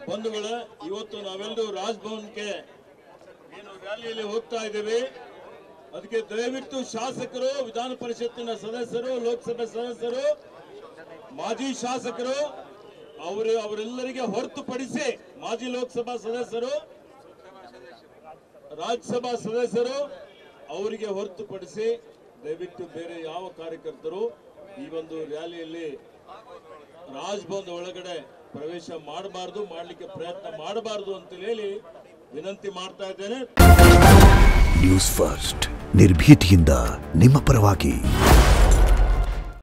ಬಂಧುಗಳೇ, ಇವತ್ತು ನಾವೆಲ್ಲರೂ ರಾಜಭವನಕ್ಕೆ ಏನು ರ್ಯಾಲಿಯಲ್ಲಿ ಹೋಗ್ತಾ ಇದ್ದೇವೆ. ಅದಕ್ಕೆ ದಯವಿಟ್ಟು ಶಾಸಕರು, ವಿಧಾನ ಪರಿಷತ್ತಿನ ಸದಸ್ಯರು, ಲೋಕಸಭೆ ಸದಸ್ಯರು, ಮಾಜಿ ಶಾಸಕರು ಅವರೆಲ್ಲರಿಗೆ ಹೊರತುಪಡಿಸಿ ಮಾಜಿ ಲೋಕಸಭಾ ಸದಸ್ಯರು, ರಾಜ್ಯಸಭಾ ಸದಸ್ಯರು ಅವರಿಗೆ ಹೊರತುಪಡಿಸಿ ದಯವಿಟ್ಟು ಬೇರೆ ಯಾವ ಕಾರ್ಯಕರ್ತರು ಈ ಒಂದು ರ್ಯಾಲಿಯಲ್ಲಿ ರಾಜಭವನದ ಒಳಗಡೆ ಪ್ರವೇಶ ಮಾಡಬಾರದು, ಮಾಡಲಿಕ್ಕೆ ಪ್ರಯತ್ನ ಮಾಡಬಾರದು ಅಂತ ಹೇಳಿ ವಿನಂತಿ ಮಾಡ್ತಾ ಇದ್ದೇನೆ. ನ್ಯೂಸ್ ಫಸ್ಟ್ ನಿರ್ಭೀತಿಯಿಂದ ನಿಮ್ಮ ಪರವಾಗಿ.